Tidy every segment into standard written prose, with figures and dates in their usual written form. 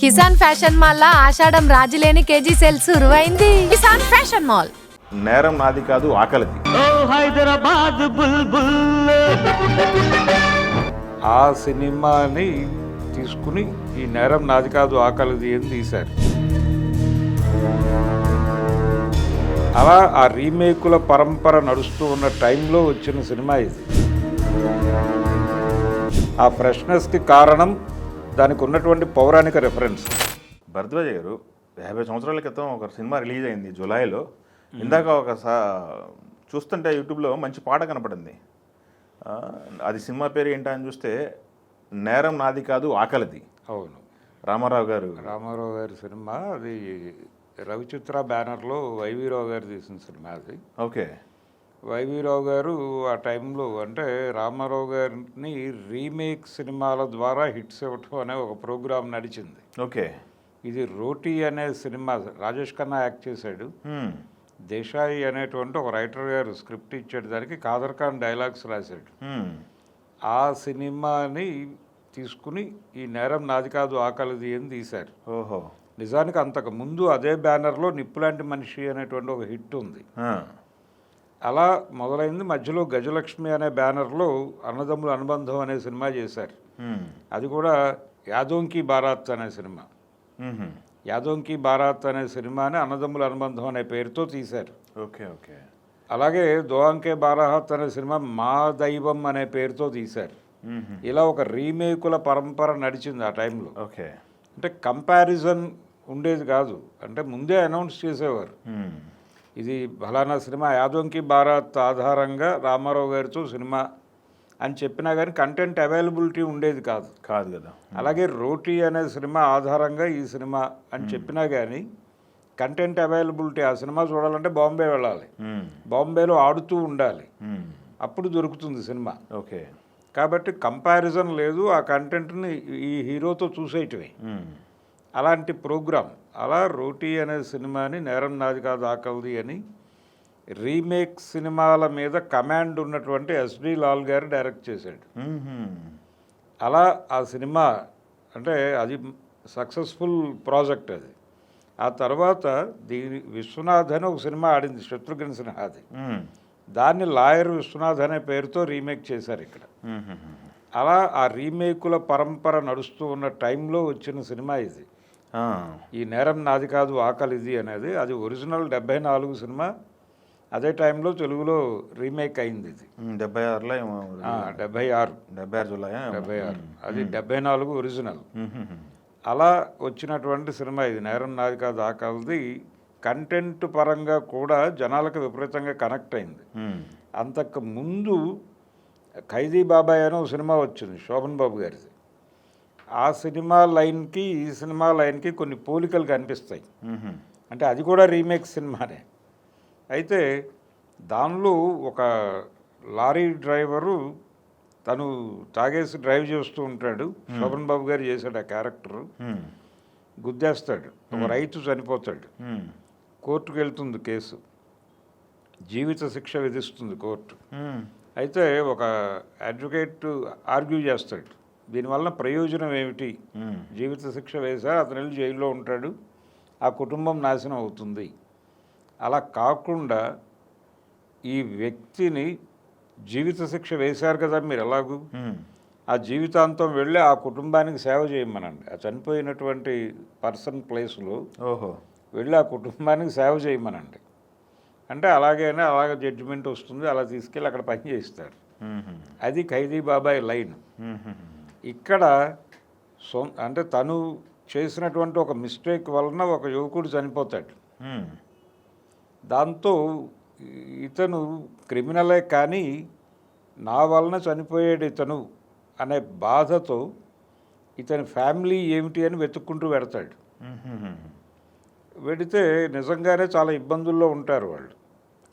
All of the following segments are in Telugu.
కిసాన్ ఫ్యాషన్ మాల్ లా ఆషాఢం రాజులేని కేజీ సేల్ సురువైంది. Kisan fashion mall. నేరం నాది కాదు ఆకలిది. హైదరాబాద్ బుల్బుల్ ఆ సినిమాని తీసుకుని ఈ నేరం నాది కాదు ఆకలిది అని తీశారు. అలా ఆ రీమేకుల పరంపర నడుస్తూ ఉన్న టైంలో వచ్చిన సినిమా ఇది. ఆ ఫ్రెష్నెస్కి కారణం దానికి ఉన్నటువంటి పౌరాణిక రెఫరెన్స్. భరద్వాజ గారు 50 సంవత్సరాల క్రితం ఒక సినిమా రిలీజ్ అయింది జూలైలో. ఇందాక చూస్తుంటే యూట్యూబ్లో మంచి పాట కనపడింది. అది సినిమా పేరు ఏంటని చూస్తే నేరం నాది కాదు ఆకలిది. అవును, రామారావు గారి సినిమా. అది రవిచిత్ర బ్యానర్లో వైవీరావు గారు తీసిన సినిమా అది. ఓకే. వైవీరావు గారు ఆ టైంలో అంటే రామారావు గారిని రీమేక్ సినిమాల ద్వారా హిట్స్ ఇవ్వటం అనే ఒక ప్రోగ్రాం నడిచింది. ఓకే. ఇది రోటీ అనే సినిమా రాజేష్ ఖన్నా యాక్ట్ చేశాడు. దేశాయి అనేటువంటి ఒక రైటర్ గారు స్క్రిప్ట్ ఇచ్చాడు, దానికి ఖాదర్ ఖాన్ డైలాగ్స్ రాశాడు. ఆ సినిమాని తీసుకుని ఈ నేరం నాది కాదు ఆకలిది అని తీశారు. ఓహో. నిజానికి అంతకు ముందు అదే బ్యానర్లో నిప్పులాంటి మనిషి అనేటువంటి ఒక హిట్ ఉంది. అలా మొదలైంది. మధ్యలో గజలక్ష్మి అనే బ్యానర్లో అన్నదమ్ముల అనుబంధం అనే సినిమా చేశారు. అది కూడా యాదోంకి బారాత్ అనే సినిమా. యాదోంకి బారాత్ అనే సినిమాని అన్నదమ్ముల అనుబంధం అనే పేరుతో తీశారు. ఓకే. ఓకే. అలాగే దోంకే బారాహత్ అనే సినిమా మా దైవం అనే పేరుతో తీశారు. ఇలా ఒక రీమేకుల పరంపర నడిచింది ఆ టైంలో. ఓకే. అంటే కంపారిజన్ ఉండేది కాదు, అంటే ముందే అనౌన్స్ చేసేవారు. ఇది ఫలానా సినిమా యాదోంకి బారాత్ ఆధారంగా రామారావు గారితో సినిమా అని చెప్పినా కానీ కంటెంట్ అవైలబిలిటీ ఉండేది కాదు కదా. అలాగే రోటీ అనే సినిమా ఆధారంగా ఈ సినిమా అని చెప్పినా కానీ కంటెంట్ అవైలబిలిటీ, ఆ సినిమా చూడాలంటే బాంబే వెళ్ళాలి, బాంబేలో ఆడుతూ ఉండాలి, అప్పుడు దొరుకుతుంది సినిమా. ఓకే. కాబట్టి కంపారిజన్ లేదు, ఆ కంటెంట్ని ఈ హీరోతో చూసేయటమే. అలాంటి ప్రోగ్రాం. అలా రోటీ అనే సినిమాని నేరం నాది కాదు ఆకలిది అని రీమేక్ సినిమాల మీద కమాండ్ ఉన్నటువంటి ఎస్డి లాల్ గారు డైరెక్ట్ చేశాడు. అలా ఆ సినిమా అంటే అది సక్సెస్ఫుల్ ప్రాజెక్ట్ అది. ఆ తర్వాత విశ్వనాథ్ అని ఒక సినిమా ఆడింది శత్రుఘ్న సిన్హాది. దాన్ని లాయర్ విశ్వనాథ్ అనే పేరుతో రీమేక్ చేశారు ఇక్కడ. అలా ఆ రీమేకుల పరంపర నడుస్తూ ఉన్న టైంలో వచ్చిన సినిమా ఇది. ఈ నేరం నాది కాదు ఆకలిది అనేది. అది ఒరిజినల్ 74 సినిమా. అదే టైంలో తెలుగులో రీమేక్ అయింది. ఇది 76లో 76 జూలై 76. అది 74 ఒరిజినల్. అలా వచ్చినటువంటి సినిమా ఇది నేరం నాది కాదు ఆకలిది. కంటెంట్ పరంగా కూడా జనాలకు విపరీతంగా కనెక్ట్ అయింది. అంతకు ముందు ఖైదీ బాబాయ్ అని ఒక సినిమా వచ్చింది శోభన్ బాబు గారిది. ఆ సినిమా లైన్కి ఈ సినిమా లైన్కి కొన్ని పోలికలు కనిపిస్తాయి. అంటే అది కూడా రీమేక్ సినిమానే. అయితే దానిలో ఒక లారీ డ్రైవరు తను తాగేసి డ్రైవ్ చేస్తూ ఉంటాడు. శోభన్ బాబు గారు చేశాడు ఆ క్యారెక్టరు. గుద్దేస్తాడు, ఒక రైతు చనిపోతాడు. కోర్టుకు వెళ్తుంది కేసు, జీవిత శిక్ష విధిస్తుంది కోర్టు. అయితే ఒక అడ్వకేట్ ఆర్గ్యూ చేస్తాడు, దీనివల్ల ప్రయోజనం ఏమిటి, జీవిత శిక్ష వేశారు, అతను వెళ్ళి జైల్లో ఉంటాడు, ఆ కుటుంబం నాశనం అవుతుంది. అలా కాకుండా ఈ వ్యక్తిని జీవిత శిక్ష వేశారు కదా మీరు ఎలాగూ, ఆ జీవితాంతం వెళ్ళి ఆ కుటుంబానికి సేవ చేయమనండి. ఆ చనిపోయినటువంటి పర్సన్ ప్లేస్లో వెళ్ళి ఆ కుటుంబానికి సేవ చేయమనండి అంటే అలాగే జడ్జిమెంట్ వస్తుంది, అలా తీసుకెళ్ళి అక్కడ పని చేయిస్తాడు. అది ఖైదీ బాబాయ్ లైన్. ఇక్కడ అంటే తను చేసినటువంటి ఒక మిస్టేక్ వలన ఒక యువకుడు చనిపోతాడు. దాంతో ఇతను క్రిమినలే కానీ నా వలన చనిపోయాడు ఇతను అనే బాధతో ఇతని ఫ్యామిలీ ఏమిటి అని వెతుక్కుంటూ పెడతాడు. వెడితే నిజంగానే చాలా ఇబ్బందుల్లో ఉంటారు వాళ్ళు.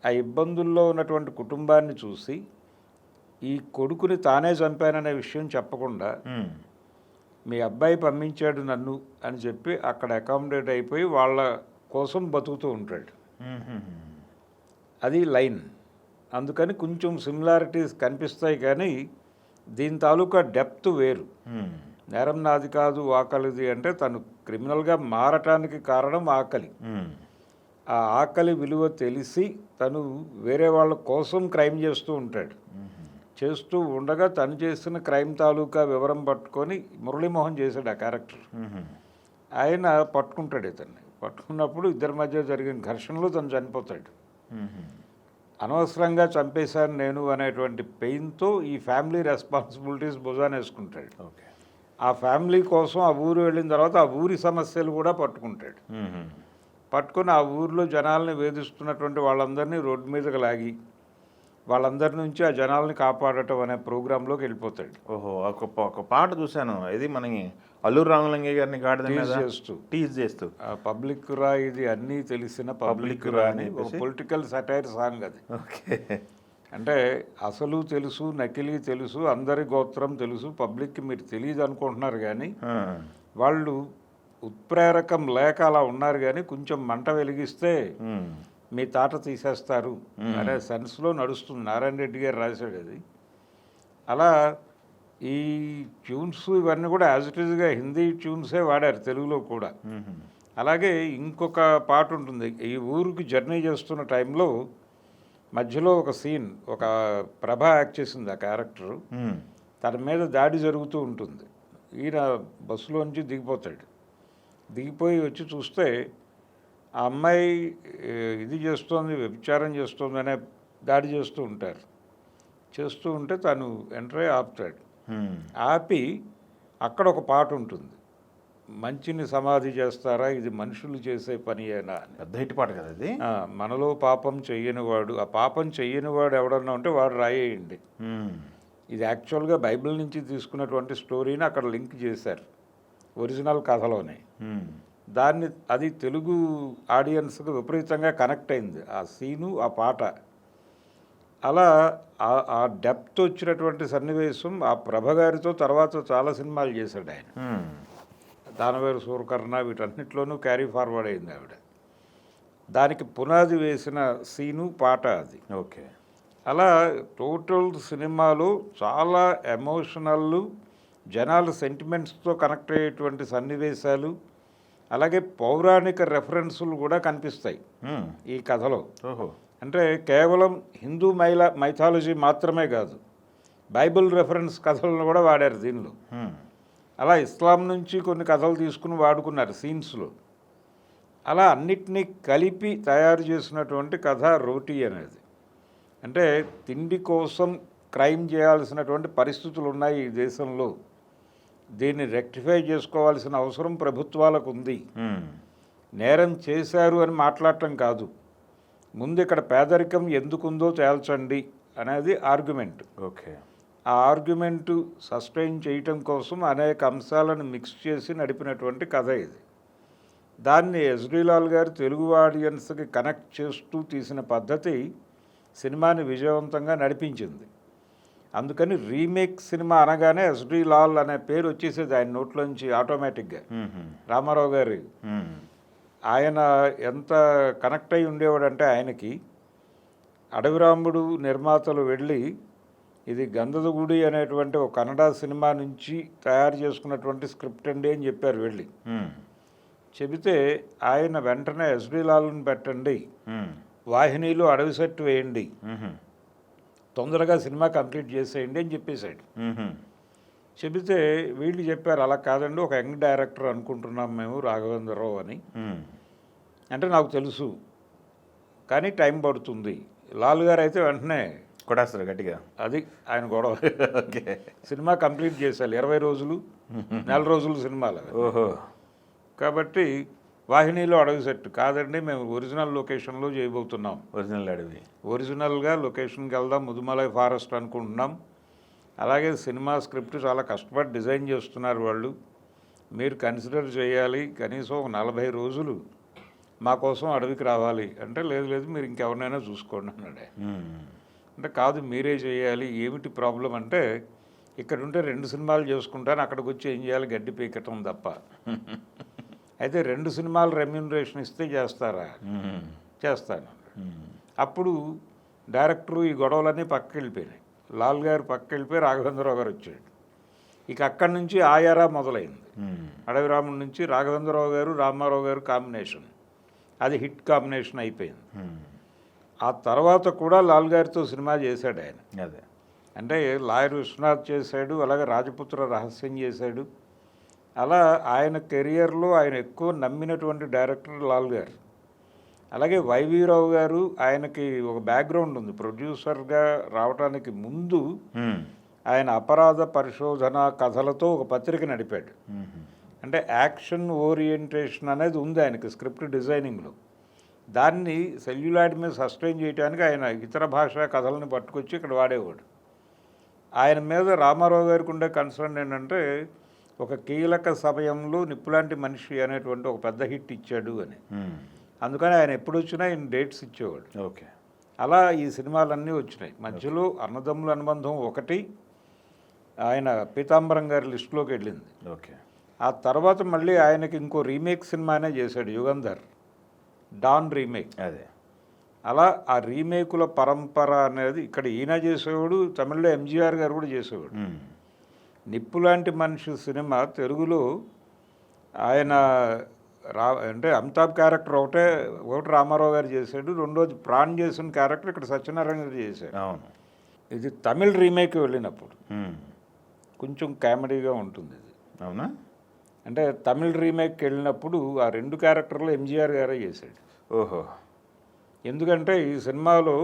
ఆ ఇబ్బందుల్లో ఉన్నటువంటి కుటుంబాన్ని చూసి ఈ కొడుకుని తానే చంపాననే విషయం చెప్పకుండా మీ అబ్బాయి పంపించాడు నన్ను అని చెప్పి అక్కడ అకామిడేట్ అయిపోయి వాళ్ళ కోసం బతుకుతూ ఉంటాడు. అది లైన్. అందుకని కొంచెం సిమిలారిటీస్ కనిపిస్తాయి కానీ దీని తాలూకా డెప్త్ వేరు. నేరం నాది కాదు ఆకలిది అంటే తను క్రిమినల్గా మారటానికి కారణం ఆకలి. ఆ ఆకలి విలువ తెలిసి తను వేరే వాళ్ళ కోసం క్రైమ్ చేస్తూ ఉంటాడు. చేస్తూ ఉండగా తను చేసిన క్రైమ్ తాలూకా వివరం పట్టుకొని మురళీమోహన్ చేశాడు ఆ క్యారెక్టర్. ఆయన పట్టుకుంటాడు ఇతన్ని. పట్టుకున్నప్పుడు ఇద్దరి మధ్య జరిగిన ఘర్షణలో తను చనిపోతాడు. అనవసరంగా చంపేశాను నేను అనేటువంటి పెయిన్తో ఈ ఫ్యామిలీ రెస్పాన్సిబిలిటీస్ భుజాన వేసుకుంటాడు. ఓకే. ఆ ఫ్యామిలీ కోసం ఆ ఊరు వెళ్ళిన తర్వాత ఆ ఊరి సమస్యలు కూడా పట్టుకుంటాడు. పట్టుకుని ఆ ఊరిలో జనాల్ని వేధిస్తున్నటువంటి వాళ్ళందరినీ రోడ్డు మీదకి లాగి వాళ్ళందరి నుంచి ఆ జనాల్ని కాపాడటం అనే ప్రోగ్రాంలోకి వెళ్ళిపోతాడు. ఓహో, ఒక పాట చూశాను, ఇది మనకి అల్లూరు రామలింగయ్య గారిని టీజ్ చేస్తూ పబ్లిక్ రా ఇది అన్నీ తెలిసిన పబ్లిక్ రా అని ఒక పొలిటికల్ సటైర్ సాంగ్ అది. ఓకే. అంటే అసలు తెలుసు, నకిలీ తెలుసు, అందరి గోత్రం తెలుసు, పబ్లిక్కి మీరు తెలియదు అనుకుంటున్నారు కానీ వాళ్ళు ఉత్ప్రేరకం లేక అలా ఉన్నారు కానీ కొంచెం మంట వెలిగిస్తే మీ తాట తీసేస్తారు అనే సెన్స్లో నడుస్తుంది. నారాయణ రెడ్డి గారు రాశాడు అది. అలా ఈ ట్యూన్స్ ఇవన్నీ కూడా యాజ్ ఇట్ ఈజ్గా హిందీ ట్యూన్సే వాడారు తెలుగులో కూడా. అలాగే ఇంకొక పాట ఉంటుంది, ఈ ఊరికి జర్నీ చేస్తున్న టైంలో మధ్యలో ఒక సీన్, ఒక ప్రభ యాక్ట్ చేసింది ఆ క్యారెక్టరు, తన మీద దాడి జరుగుతూ ఉంటుంది. ఈయన బస్సులోంచి దిగిపోతాడు. దిగిపోయి వచ్చి చూస్తే ఆ అమ్మాయి ఇది చేస్తోంది, వ్యభిచారం చేస్తోంది అనే దాడి చేస్తూ ఉంటారు. చేస్తూ ఉంటే తను ఎంటర్ ఆపుతాడు. ఆపి అక్కడ ఒక పాట ఉంటుంది, మంచిని సమాధి చేస్తారా ఇది మనుషులు చేసే పనియేనా అని. పెద్ద హిట్ పాట కదా అది. మనలో పాపం చెయ్యనివాడు, ఆ పాపం చెయ్యనివాడు ఎవడన్నా ఉంటే వాడు రాయేయండి. ఇది యాక్చువల్గా బైబిల్ నుంచి తీసుకున్నటువంటి స్టోరీని అక్కడ లింక్ చేశారు ఒరిజినల్ కథలోనే. దాన్ని అది తెలుగు ఆడియన్స్కి విపరీతంగా కనెక్ట్ అయింది ఆ సీను, ఆ పాట. అలా ఆ డెప్త్ వచ్చినటువంటి సన్నివేశం ఆ ప్రభ గారితో తర్వాత చాలా సినిమాలు చేశాడు ఆయన. దానవేరు సూరకర్ణ వీటన్నిటిలోనూ క్యారీ ఫార్వర్డ్ అయింది ఆవిడ. దానికి పునాది వేసిన సీను, పాట అది. ఓకే. అలా టోటల్ సినిమాలో చాలా ఎమోషనల్, జనాల సెంటిమెంట్స్తో కనెక్ట్ అయ్యేటువంటి సన్నివేశాలు, అలాగే పౌరాణిక రెఫరెన్సులు కూడా కనిపిస్తాయి ఈ కథలో. అంటే కేవలం హిందూ మైథాలజీ మాత్రమే కాదు, బైబిల్ రెఫరెన్స్ కథలను కూడా వాడారు దీనిలో. అలా ఇస్లాం నుంచి కొన్ని కథలు తీసుకుని వాడుకున్నారు సీన్స్లో. అలా అన్నిటినీ కలిపి తయారు చేసినటువంటి కథ రోటీ అనేది. అంటే తిండి కోసం క్రైమ్ చేయాల్సినటువంటి పరిస్థితులు ఉన్నాయి ఈ దేశంలో, దీన్ని రెక్టిఫై చేసుకోవాల్సిన అవసరం ప్రభుత్వాలకు ఉంది. నేరం చేశారు అని మాట్లాడటం కాదు, ముందు ఇక్కడ పేదరికం ఎందుకుందో తేల్చండి అనేది ఆర్గ్యుమెంట్. ఓకే. ఆ ఆర్గ్యుమెంటు సస్టైన్ చేయటం కోసం అనేక అంశాలను మిక్స్ చేసి నడిపినటువంటి కథ ఇది. దాన్ని ఎస్డి లాల్ గారు తెలుగు ఆడియన్స్కి కనెక్ట్ చేస్తూ తీసిన పద్ధతి సినిమాని విజయవంతంగా నడిపించింది. అందుకని రీమేక్ సినిమా అనగానే ఎస్డి లాల్ అనే పేరు వచ్చేసేది ఆయన నోట్లోంచి ఆటోమేటిక్గా. రామారావు గారు ఆయన ఎంత కనెక్ట్ అయి ఉండేవాడంటే ఆయనకి అడవిరాముడు నిర్మాతలు వెళ్ళి ఇది గంధదగుడి అనేటువంటి ఒక కన్నడ సినిమా నుంచి తయారు చేసుకున్నటువంటి స్క్రిప్ట్ అండి అని చెప్పారు వెళ్ళి. చెబితే ఆయన వెంటనే ఎస్డి లాల్ని పెట్టండి, వాహినిలో అడవి సెట్ వేయండి, తొందరగా సినిమా కంప్లీట్ చేసేయండి అని చెప్పేశాడు. చెబితే వీళ్ళు చెప్పారు అలా కాదండి, ఒక యంగ్ డైరెక్టర్ అనుకుంటున్నాం మేము రాఘవేంద్రరావు అని. అంటే నాకు తెలుసు కానీ టైం పడుతుంది. లాల్ గారు అయితే వెంటనే కొడేస్తారు గట్టిగా, అది ఆయన గొడవ. సినిమా కంప్లీట్ చేశారు 20 రోజులు, 4 రోజులు సినిమాలు. ఓహో. కాబట్టి వాహినిలో అడవి సెట్ కాదండి, మేము ఒరిజినల్ లొకేషన్లో చేయబోతున్నాం. ఒరిజినల్ అడవి, ఒరిజినల్గా లొకేషన్కి వెళ్దాం, ముదుమలై ఫారెస్ట్ అనుకుంటున్నాం. అలాగే సినిమా స్క్రిప్ట్ చాలా కష్టపడి డిజైన్ చేస్తున్నారు వాళ్ళు, మీరు కన్సిడర్ చేయాలి, కనీసం ఒక 40 రోజులు మా కోసం అడవికి రావాలి. అంటే లేదు లేదు మీరు ఇంకెవరినైనా చూసుకోండి అన్నాడే. అంటే కాదు మీరే చేయాలి. ఏమిటి ప్రాబ్లం అంటే ఇక్కడ ఉంటే 2 సినిమాలు చేసుకుంటాను, అక్కడికి వచ్చి ఏం చేయాలి, గడ్డి పీకటం తప్ప. అయితే 2 సినిమాలు రెమ్యూనరేషన్ ఇస్తే చేస్తారా? చేస్తాను. అప్పుడు డైరెక్టరు ఈ గొడవలన్నీ పక్కకి వెళ్ళిపోయినాయి. లాల్ గారు పక్కకి వెళ్ళిపోయి రాఘవేంద్రరావు గారు వచ్చాడు. ఇక అక్కడి నుంచి ఆయారా మొదలైంది. అడవి రాముడి నుంచి రాఘవేంద్రరావు గారు రామారావు గారు కాంబినేషన్, అది హిట్ కాంబినేషన్ అయిపోయింది. ఆ తర్వాత కూడా లాల్ గారితో సినిమా చేశాడు ఆయన. అదే అంటే లాయర్ విశ్వనాథ్ చేశాడు, అలాగే రాజపుత్ర రహస్యం చేశాడు. అలా ఆయన కెరియర్లో ఆయన ఎక్కువ నమ్మినటువంటి డైరెక్టర్ లాల్ గారు. అలాగే వైవీరావు గారు, ఆయనకి ఒక బ్యాక్గ్రౌండ్ ఉంది. ప్రొడ్యూసర్గా రావడానికి ముందు ఆయన అపరాధ పరిశోధన కథలతో ఒక పత్రిక నడిపాడు. అంటే యాక్షన్ ఓరియంటేషన్ అనేది ఉంది ఆయనకి స్క్రిప్ట్ డిజైనింగ్లో. దాన్ని సెల్యులాయిడ్ మీద సస్టైన్ చేయడానికి ఆయన ఇతర భాషా కథలను పట్టుకొచ్చి ఇక్కడ వాడేవాడు. ఆయన మీద రామారావు గారికి ఉండే కన్సర్న్ ఏంటంటే, ఒక కీలక సమయంలో నిప్పులాంటి మనిషి అనేటువంటి ఒక పెద్ద హిట్ ఇచ్చాడు అని. అందుకని ఆయన ఎప్పుడు వచ్చినా ఆయన డేట్స్ ఇచ్చేవాడు. ఓకే, అలా ఈ సినిమాలన్నీ వచ్చినాయి. మధ్యలో అన్నదమ్ముల అనుబంధం ఒకటి ఆయన పీతాంబరం గారి లిస్టులోకి వెళ్ళింది. ఓకే, ఆ తర్వాత మళ్ళీ ఆయనకి ఇంకో రీమేక్ సినిమానే చేశాడు, యుగంధర్, డాన్ రీమేక్. అదే అలా ఆ రీమేకుల పరంపర అనేది ఇక్కడ ఈయన చేసేవాడు, తమిళ్లో ఎంజీఆర్ గారు కూడా చేసేవాడు. నిప్పులాంటి మనిషి సినిమా తెలుగులో ఆయన అంటే అమితాబ్ క్యారెక్టర్ ఒకటి రామారావు గారు చేశాడు, రెండోది ప్రాణ్ చేసిన క్యారెక్టర్ ఇక్కడ సత్యనారాయణ గారు చేశాడు. అవును. ఇది తమిళ్ రీమేక్ వెళ్ళినప్పుడు కొంచెం కామెడీగా ఉంటుంది ఇది. అవునా? అంటే తమిళ్ రీమేక్కి వెళ్ళినప్పుడు ఆ రెండు క్యారెక్టర్లు ఎంజీఆర్ గారే చేశాడు. ఓహో. ఎందుకంటే ఈ సినిమాలో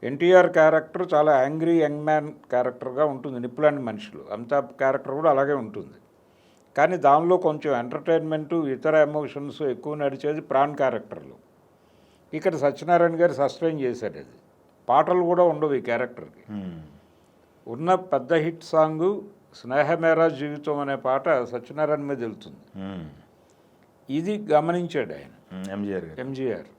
ఎన్టీఆర్ క్యారెక్టర్ చాలా యాంగ్రీ యంగ్ మ్యాన్ క్యారెక్టర్గా ఉంటుంది నిప్పులాంటి మనిషిలో. అమితాబ్ క్యారెక్టర్ కూడా అలాగే ఉంటుంది. కానీ దానిలో కొంచెం ఎంటర్టైన్మెంటు, ఇతర ఎమోషన్స్ ఎక్కువ నడిచేది ప్రాణ్ క్యారెక్టర్లో. ఇక్కడ సత్యనారాయణ గారు సస్టైన్ చేశాడు. అది పాటలు కూడా ఉండవు ఈ క్యారెక్టర్కి. ఉన్న పెద్ద హిట్ సాంగు స్నేహమేరా జీవితం అనే పాట సత్యనారాయణ మీద వెళ్తుంది. ఇది గమనించాడు ఆయన ఎంజీఆర్.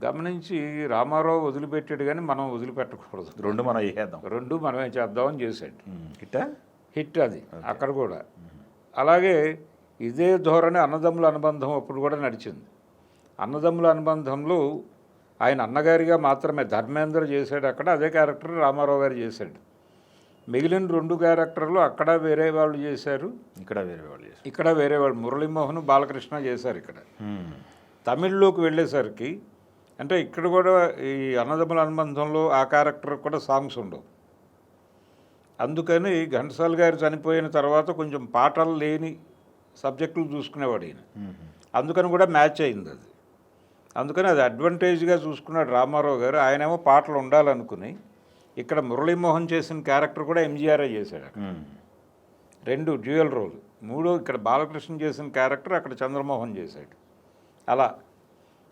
గమనించి రామారావు వదిలిపెట్టాడు, కానీ మనం వదిలిపెట్టకూడదు, రెండు మనమే చేద్దామని చేశాడు. హిట్ అది అక్కడ కూడా. అలాగే ఇదే ధోరణి అన్నదమ్ముల అనుబంధం అప్పుడు కూడా నడిచింది. అన్నదమ్ముల అనుబంధంలో ఆయన అన్నగారిగా మాత్రమే ధర్మేంద్ర చేశాడు, అక్కడ అదే క్యారెక్టర్ రామారావు గారు చేశాడు. మిగిలిన రెండు క్యారెక్టర్లు అక్కడ వేరే వాళ్ళు చేశారు, ఇక్కడ వేరే వాళ్ళు మురళీమోహన్, బాలకృష్ణ చేశారు. ఇక్కడ తమిళ్లోకి వెళ్ళేసరికి అంటే ఇక్కడ కూడా ఈ అన్నదమ్ముల అనుబంధంలో ఆ క్యారెక్టర్ కూడా సాంగ్స్ ఉండవు. అందుకని ఘంటసాల గారు చనిపోయిన తర్వాత కొంచెం పాటలు లేని సబ్జెక్టులు చూసుకునేవాడు ఈయన. అందుకని కూడా మ్యాచ్ అయింది అది. అందుకని అది అడ్వాంటేజ్గా చూసుకున్నాడు రామారావు గారు. ఆయనేమో పాటలు ఉండాలనుకుని ఇక్కడ మురళీమోహన్ చేసిన క్యారెక్టర్ కూడా ఎంజీఆర్ఏ చేశాడు. రెండు డ్యూయల్ రోల్. మూడో ఇక్కడ బాలకృష్ణ చేసిన క్యారెక్టర్ అక్కడ చంద్రమోహన్ చేశాడు.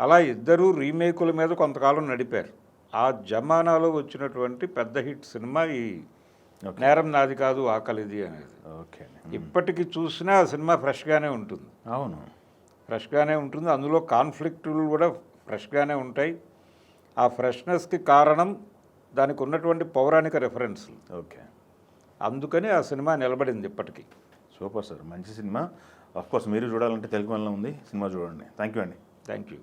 అలా ఇద్దరూ రీమేకుల మీద కొంతకాలం నడిపారు. ఆ జమానాలో వచ్చినటువంటి పెద్ద హిట్ సినిమా ఈ నేరం నాది కాదు ఆకలిది అనేది. ఇప్పటికి చూసినా ఆ సినిమా ఫ్రెష్గానే ఉంటుంది. అవును, ఫ్రెష్గానే ఉంటుంది. అందులో కాన్ఫ్లిక్టులు కూడా ఫ్రెష్గానే ఉంటాయి. ఆ ఫ్రెష్నెస్కి కారణం దానికి ఉన్నటువంటి పౌరాణిక రెఫరెన్స్లు. అందుకని ఆ సినిమా నిలబడింది ఇప్పటికీ. సూపర్ సార్, మంచి సినిమా. ఆఫ్కోర్స్ మీరు చూడాలంటే తెలుగు వల్ల ఉంది, సినిమా చూడండి. థ్యాంక్ యూ అండి. Thank you.